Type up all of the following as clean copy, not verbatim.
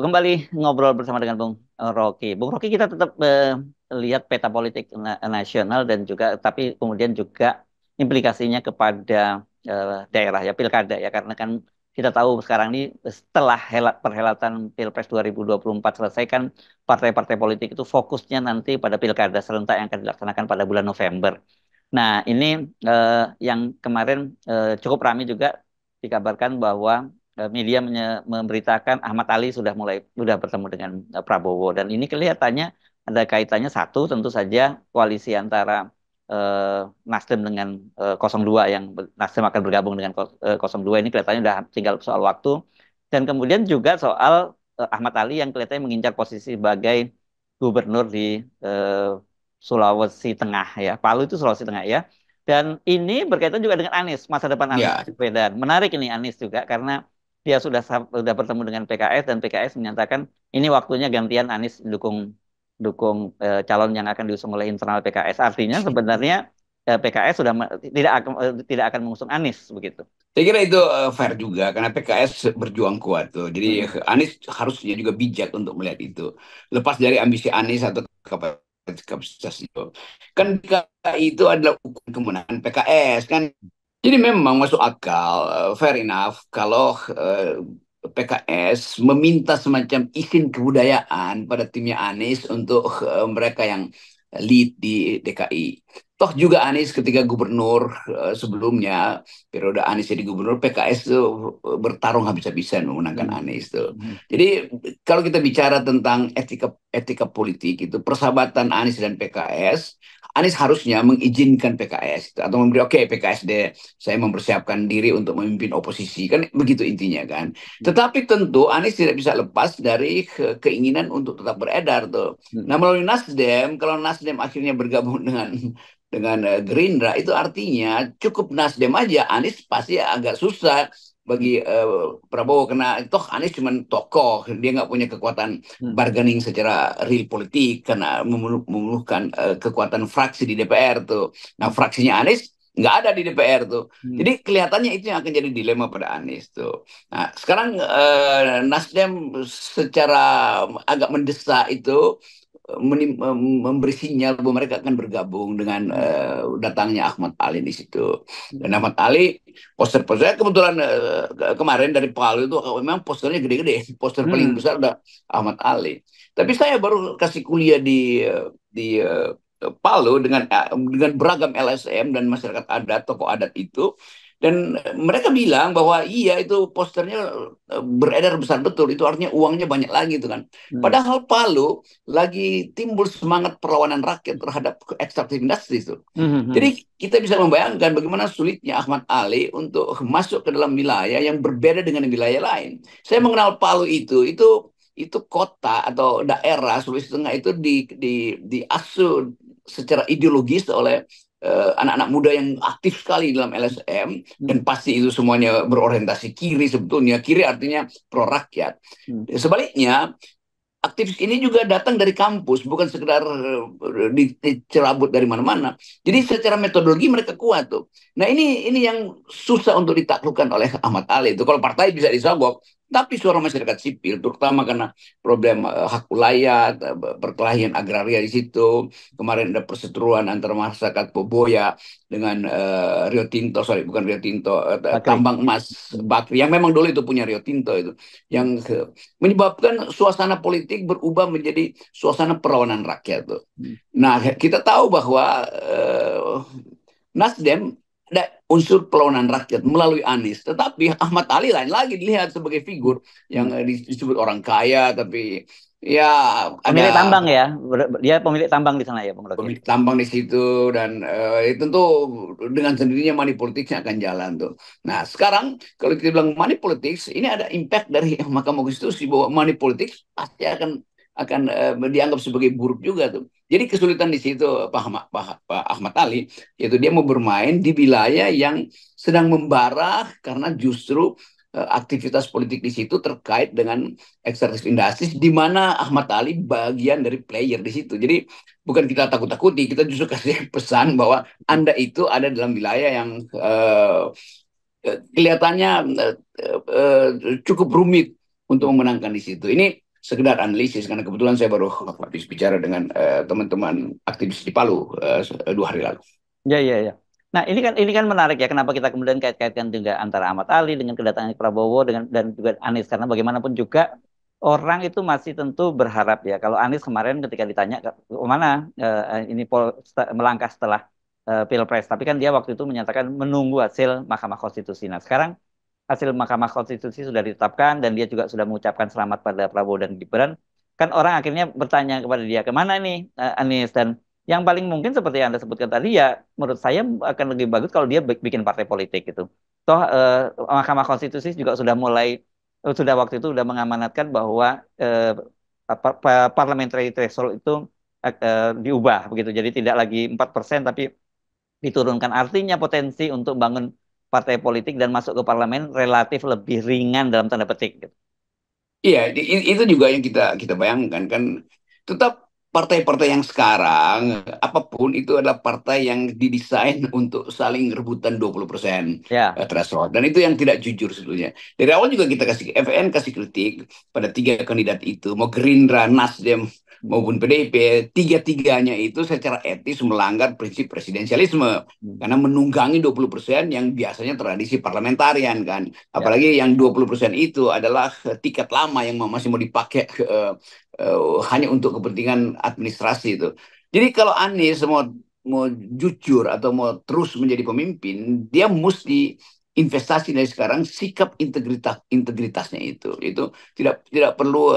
kembali ngobrol bersama dengan Bung Rocky. Bung Rocky, kita tetap lihat peta politik nasional dan juga, tapi kemudian juga implikasinya kepada daerah ya, pilkada ya, karena kan kita tahu sekarang ini setelah perhelatan Pilpres 2024 selesai kan partai-partai politik itu fokusnya nanti pada pilkada serentak yang akan dilaksanakan pada bulan November. Nah, ini eh, yang kemarin cukup ramai juga dikabarkan bahwa media memberitakan Ahmad Ali sudah bertemu dengan Prabowo, dan ini kelihatannya ada kaitannya, satu tentu saja koalisi antara Nasdem dengan 02, yang Nasdem akan bergabung dengan 02, ini kelihatannya udah tinggal soal waktu, dan kemudian juga soal Ahmad Ali yang kelihatannya mengincar posisi sebagai gubernur di eh, Sulawesi Tengah ya, Palu itu Sulawesi Tengah ya. Dan ini berkaitan juga dengan Anies, masa depan Anies Ya, Baswedan. Menarik ini Anies juga karena dia sudah bertemu dengan PKS, dan PKS menyatakan ini waktunya gantian Anies dukung dukung calon yang akan diusung oleh internal PKS. Artinya sebenarnya PKS tidak akan mengusung Anies begitu. saya kira itu fair juga karena PKS berjuang kuat tuh. Jadi Mm-mm. Anies harusnya juga bijak untuk melihat itu. Lepas dari ambisi Anies atau kapasitas itu. Kan DKI itu adalah ukuran kemenangan PKS kan. Jadi memang masuk akal, fair enough kalau PKS meminta semacam izin kebudayaan pada timnya Anies untuk mereka yang lead di DKI. Toh juga Anies ketika gubernur sebelumnya, periode Anies jadi gubernur, PKS itu bertarung habis-habisan memenangkan Mm. Anies tuh. Mm. Jadi kalau kita bicara tentang etika etika politik itu persahabatan Anies dan PKS, Anies harusnya mengizinkan PKS atau memberi oke PKS deh, saya mempersiapkan diri untuk memimpin oposisi kan begitu intinya kan. Tetapi tentu Anies tidak bisa lepas dari keinginan untuk tetap beredar tuh. Mm. Nah melalui Nasdem, kalau Nasdem akhirnya bergabung dengan Gerindra, itu artinya cukup Nasdem aja Anies pasti agak susah Mm. bagi Prabowo karena toh Anies cuma tokoh, dia nggak punya kekuatan Mm. bargaining secara real politik karena memerlukan kekuatan fraksi di DPR tuh. Nah Mm. fraksinya Anies nggak ada di DPR tuh. Mm. Jadi kelihatannya itu yang akan jadi dilema pada Anies tuh. Nah sekarang Nasdem secara agak mendesak itu memberi sinyal bahwa mereka akan bergabung dengan Mm. datangnya Ahmad Ali di situ. Dan Mm. Ahmad Ali, poster-posternya kebetulan kemarin dari Palu itu memang posternya gede-gede. Poster paling Mm. besar ada Ahmad Ali. Tapi saya baru kasih kuliah di Palu dengan beragam LSM dan masyarakat adat, tokoh adat itu. Dan mereka bilang bahwa iya itu posternya beredar besar betul. Itu artinya uangnya banyak lagi itu kan. Mm. Padahal Palu lagi timbul semangat perlawanan rakyat terhadap ekstraktif industri itu. Mm. Jadi kita bisa membayangkan bagaimana sulitnya Ahmad Ali untuk masuk ke dalam wilayah yang berbeda dengan wilayah lain. Saya mengenal Palu itu kota atau daerah Sulawesi Tengah itu diasuh secara ideologis oleh anak-anak muda yang aktif sekali dalam LSM dan Mm. pasti itu semuanya berorientasi kiri sebetulnya. Kiri artinya pro rakyat. Mm. Sebaliknya aktivis ini juga datang dari kampus, bukan sekedar dicerabut dari mana-mana. Jadi Mm. secara metodologi mereka kuat tuh. Nah ini yang susah untuk ditaklukkan oleh Ahmad Ali itu. Kalau partai bisa disogok, tapi suara masyarakat sipil, terutama karena problem hak ulayat, perkelahian agraria di situ. Kemarin ada perseteruan antara masyarakat Poboya dengan Rio Tinto, sorry bukan Rio Tinto, Bakri. tambang emas Mm. Bakri, yang memang dulu itu punya Rio Tinto itu. Mm. Yang menyebabkan suasana politik berubah menjadi suasana perlawanan rakyat tuh. Mm. Nah, kita tahu bahwa Nasdem ada unsur perlawanan rakyat melalui Anies, tetapi Ahmad Ali lain lagi dilihat sebagai Mm. figur yang Mm. disebut orang kaya, tapi ya Pemilik ada tambang ya, dia pemilik tambang di sana ya, Bung Rocky. pemilik tambang di situ dan tentu dengan sendirinya money politics akan jalan tuh. Nah sekarang kalau kita bilang money politics ini ada impact dari Mahkamah Konstitusi bahwa money politics pasti akan dianggap sebagai buruk juga tuh. Jadi kesulitan di situ Pak Ahmad Ali yaitu dia mau bermain di wilayah yang sedang membara karena justru aktivitas politik di situ terkait dengan ekstraktif industri di mana Ahmad Ali bagian dari player di situ. Jadi bukan kita takut-takuti, kita justru kasih pesan bahwa Mm. Anda itu ada dalam wilayah yang kelihatannya cukup rumit untuk Mm. memenangkan di situ. Ini sekedar analisis, karena kebetulan saya baru habis bicara dengan teman-teman aktivis di Palu 2 hari lalu. Ya, ya, ya. Nah, ini kan menarik ya, kenapa kita kemudian kait-kaitkan juga antara Ahmad Ali dengan kedatangan Prabowo dengan dan juga Anies, karena bagaimanapun juga orang itu masih tentu berharap ya. Kalau Anies kemarin ketika ditanya kemana ini melangkah setelah Pilpres, tapi kan dia waktu itu menyatakan menunggu hasil Mahkamah Konstitusi. Nah, sekarang hasil Mahkamah Konstitusi sudah ditetapkan dan dia juga sudah mengucapkan selamat pada Prabowo dan Gibran. Kan orang akhirnya bertanya kepada dia, kemana nih Anies? Dan yang paling mungkin seperti yang Anda sebutkan tadi ya, menurut saya akan lebih bagus kalau dia bikin partai politik gitu. Toh Mahkamah Konstitusi juga sudah mulai, sudah waktu itu sudah mengamanatkan bahwa parliamentary threshold itu diubah begitu. Jadi tidak lagi 4% tapi diturunkan. Artinya potensi untuk bangun partai politik dan masuk ke parlemen relatif lebih ringan dalam tanda petik, gitu. Iya, itu juga yang kita kita bayangkan kan. Tetap partai-partai yang sekarang, apapun itu adalah partai yang didesain untuk saling rebutan 20% Ya, threshold. Dan itu yang tidak jujur sebetulnya. Dari awal juga kita kasih, FN kasih kritik pada 3 kandidat itu. Mau Gerindra, Nasdem, hmm, maupun PDIP, tiga-tiganya itu secara etis melanggar prinsip presidensialisme. hmm, Karena menunggangi 20% yang biasanya tradisi parlamentarian kan. ya, Apalagi yang 20% itu adalah tiket lama yang masih mau dipakai hanya untuk kepentingan administrasi itu. Jadi kalau Anies mau mau jujur atau mau terus menjadi pemimpin, dia mesti investasi dari sekarang sikap integritasnya itu tidak tidak perlu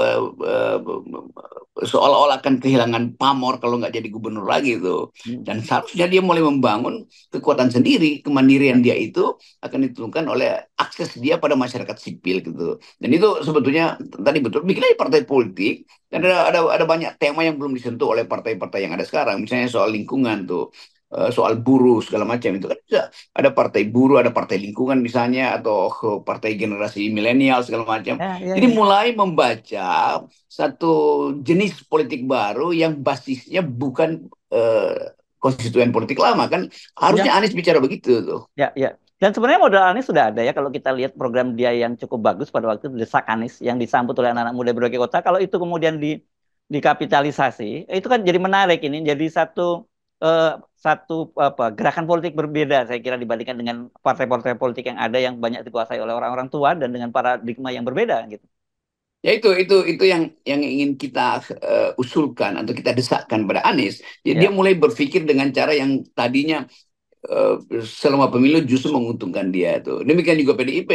seolah-olah akan kehilangan pamor kalau nggak jadi gubernur lagi itu. hmm, Dan seharusnya dia mulai membangun kekuatan sendiri, ya, kemandirian dia itu akan ditentukan oleh akses dia pada masyarakat sipil gitu. Dan itu sebetulnya tadi betul bikin aja partai politik, dan hmm, ada banyak tema yang belum disentuh oleh partai-partai yang ada sekarang. Misalnya soal lingkungan tuh, soal buruh segala macam itu kan bisa ada partai buruh, ada partai lingkungan misalnya, atau partai generasi milenial segala macam. ya, ya, Jadi ya. mulai membaca satu jenis politik baru yang basisnya bukan konstituen politik lama kan. Harusnya Ya, Anies bicara begitu tuh. ya, ya. Dan sebenarnya modal Anies sudah ada ya, kalau kita lihat program dia yang cukup bagus pada waktu itu, Desak Anies, yang disambut oleh anak-anak muda berbagai kota. Kalau itu kemudian dikapitalisasi, itu kan jadi menarik, ini jadi satu eh, satu apa gerakan politik berbeda saya kira dibandingkan dengan partai-partai politik yang ada yang banyak dikuasai oleh orang-orang tua dan dengan paradigma yang berbeda gitu. Ya itu yang ingin kita usulkan atau kita desakkan pada Anies. Dia Ya. mulai berpikir dengan cara yang tadinya eh, selama pemilu justru menguntungkan dia itu. Demikian juga PDIP.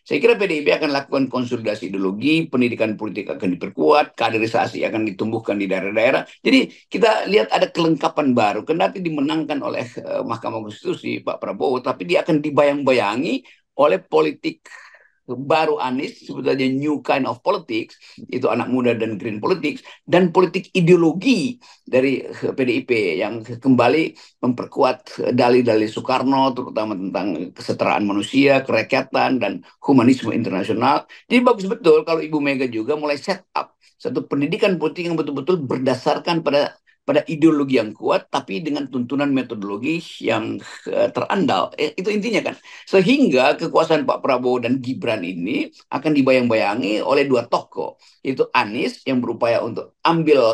Saya kira PDIP akan lakukan konsolidasi ideologi, pendidikan politik akan diperkuat, kaderisasi akan ditumbuhkan di daerah-daerah. Jadi kita lihat ada kelengkapan baru. Kendati dimenangkan oleh Mahkamah Konstitusi Pak Prabowo, tapi dia akan dibayang-bayangi oleh politik baru Anies, sebetulnya new kind of politics, itu anak muda dan green politics, dan politik ideologi dari PDIP yang kembali memperkuat dalih-dalih Soekarno, terutama tentang kesetaraan manusia, kerakyatan, dan humanisme internasional. Jadi bagus betul kalau Ibu Mega juga mulai set up satu pendidikan politik yang betul-betul berdasarkan pada pada ideologi yang kuat, tapi dengan tuntunan metodologi yang terandal. Itu intinya kan. Sehingga kekuasaan Pak Prabowo dan Gibran ini akan dibayang-bayangi oleh dua tokoh. Itu Anies yang berupaya untuk ambil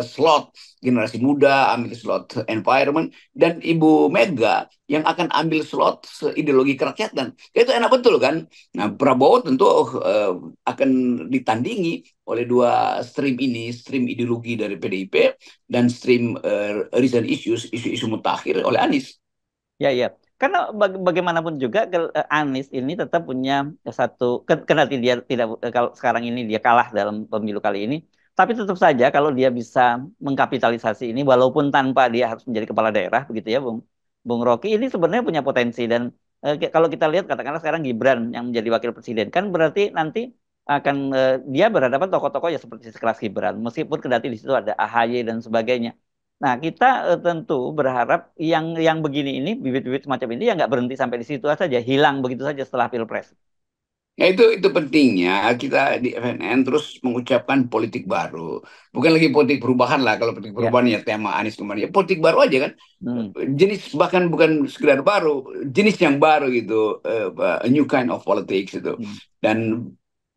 slot generasi muda, ambil slot environment, dan Ibu Mega yang akan ambil slot ideologi kerakyatan. Itu enak betul kan? Nah, Prabowo tentu akan ditandingi oleh dua stream ini, stream ideologi dari PDIP dan stream recent issues, isu-isu mutakhir oleh Anies. Ya, ya. Karena bagaimanapun juga Anies ini tetap punya satu kendati dia tidak kalau sekarang ini dia kalah dalam pemilu kali ini, tapi tetap saja kalau dia bisa mengkapitalisasi ini walaupun tanpa dia harus menjadi kepala daerah begitu ya, Bung Rocky, ini sebenarnya punya potensi. Dan kalau kita lihat katakanlah sekarang Gibran yang menjadi wakil presiden kan berarti nanti akan dia berhadapan tokoh-tokoh ya seperti sekelas Gibran, meskipun kendati di situ ada AHY dan sebagainya. Nah, kita tentu berharap yang begini ini, bibit-bibit semacam ini ya nggak berhenti sampai di situ saja, hilang begitu saja setelah Pilpres. Ya itu pentingnya kita di FNN terus mengucapkan politik baru. Bukan lagi politik perubahan lah, kalau politik Ya. perubahan ya tema Anies kemarin. Ya politik baru aja kan. Hmm. Jenis bahkan bukan sekedar baru, jenis yang baru gitu, a new kind of politics itu. Hmm. Dan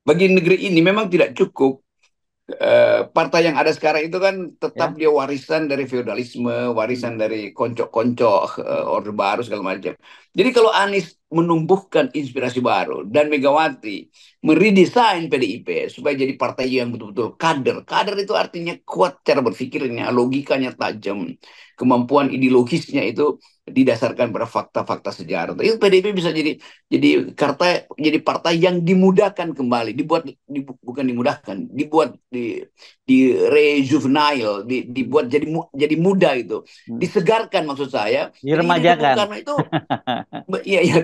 bagi negeri ini memang tidak cukup partai yang ada sekarang itu kan tetap Ya. dia warisan dari feodalisme, Hmm. warisan dari koncok-koncok Orde Baru segala macam. Jadi kalau Anies menumbuhkan inspirasi baru dan Megawati meredesain PDIP supaya jadi partai yang betul-betul kader. Kader itu artinya kuat cara berpikirnya, logikanya tajam, kemampuan ideologisnya itu didasarkan pada fakta-fakta sejarah. Itu PDIP bisa jadi partai yang dimudahkan kembali, bukan dimudahkan, di rejuvenile, dibuat jadi muda itu, Hmm. disegarkan maksud saya. Jadi ide-ide Bung Diremajakan. Karno itu, iya ya,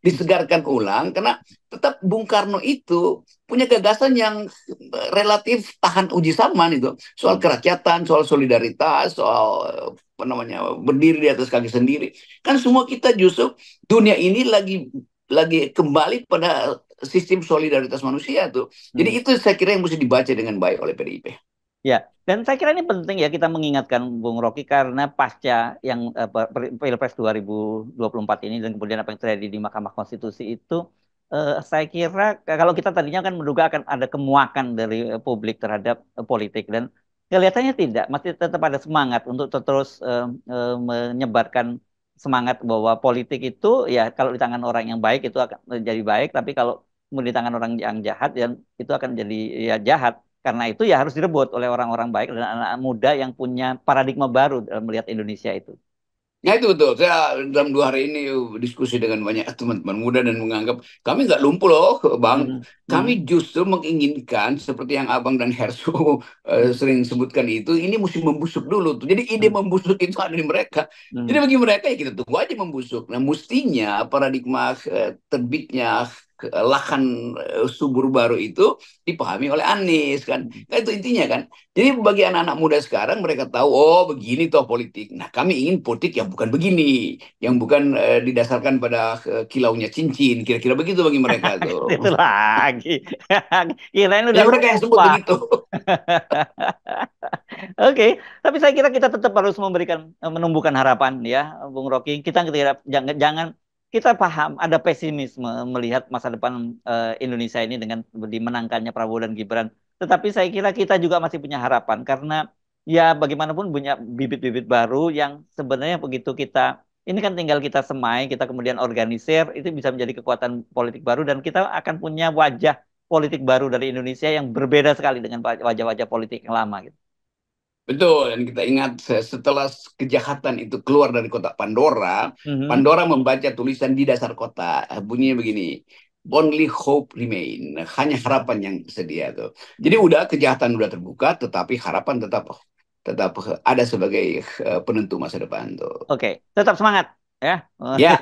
disegarkan ulang karena tetap Bung Karno itu punya gagasan yang relatif tahan uji zaman itu, soal Hmm. kerakyatan, soal solidaritas, soal apa namanya, berdiri di atas kaki sendiri. Kan semua kita justru dunia ini lagi kembali pada sistem solidaritas manusia tuh. Jadi Hmm. itu saya kira yang mesti dibaca dengan baik oleh PDIP. Ya, dan saya kira ini penting ya kita mengingatkan Bung Rocky karena pasca yang Pilpres 2024 ini dan kemudian apa yang terjadi di Mahkamah Konstitusi itu, saya kira kalau kita tadinya kan menduga akan ada kemuakan dari publik terhadap politik dan kelihatannya tidak, masih tetap ada semangat untuk terus menyebarkan semangat bahwa politik itu ya kalau di tangan orang yang baik itu akan jadi baik, tapi kalau di tangan orang yang jahat dan itu akan jadi ya jahat. Karena itu ya harus direbut oleh orang-orang baik dan anak-anak muda yang punya paradigma baru dalam melihat Indonesia itu. Ya itu betul. Saya dalam 2 hari ini diskusi dengan banyak teman-teman muda dan menganggap kami nggak lumpuh loh, Bang. Hmm, hmm, Kami justru menginginkan seperti yang Abang dan Hersu hmm, sering sebutkan itu, ini mesti membusuk dulu tuh. Jadi ide hmm, membusuk itu ada di mereka. Jadi hmm, bagi mereka ya kita tunggu aja membusuk. Nah mestinya paradigma terbitnya lahan subur baru itu dipahami oleh Anies kan. hmm. Nah, itu intinya kan. Jadi bagi anak-anak muda sekarang mereka tahu, oh begini toh politik. Nah kami ingin politik yang bukan begini, yang bukan didasarkan pada kilaunya cincin, kira-kira begitu bagi mereka tuh. Itu lagi. Kirain Ya udah mereka yang sebut lupa. begitu. Oke, tapi saya kira kita tetap harus memberikan menumbuhkan harapan ya, Bung Rocky. Kita tidak jangan jangan kita paham ada pesimisme melihat masa depan Indonesia ini dengan dimenangkannya Prabowo dan Gibran. Tetapi saya kira kita juga masih punya harapan karena ya bagaimanapun punya bibit-bibit baru yang sebenarnya begitu kita ini kan tinggal kita semai, kita kemudian organisir, itu bisa menjadi kekuatan politik baru dan kita akan punya wajah politik baru dari Indonesia yang berbeda sekali dengan wajah-wajah politik yang lama gitu. Betul, dan kita ingat setelah kejahatan itu keluar dari kotak Pandora, Mhm. Pandora membaca tulisan di dasar kotak, bunyinya begini, only hope remain, hanya harapan yang sedia tuh. Jadi Hmm. udah kejahatan udah terbuka, tetapi harapan tetap tetap ada sebagai penentu masa depan tuh. Oke, tetap semangat ya. Ya.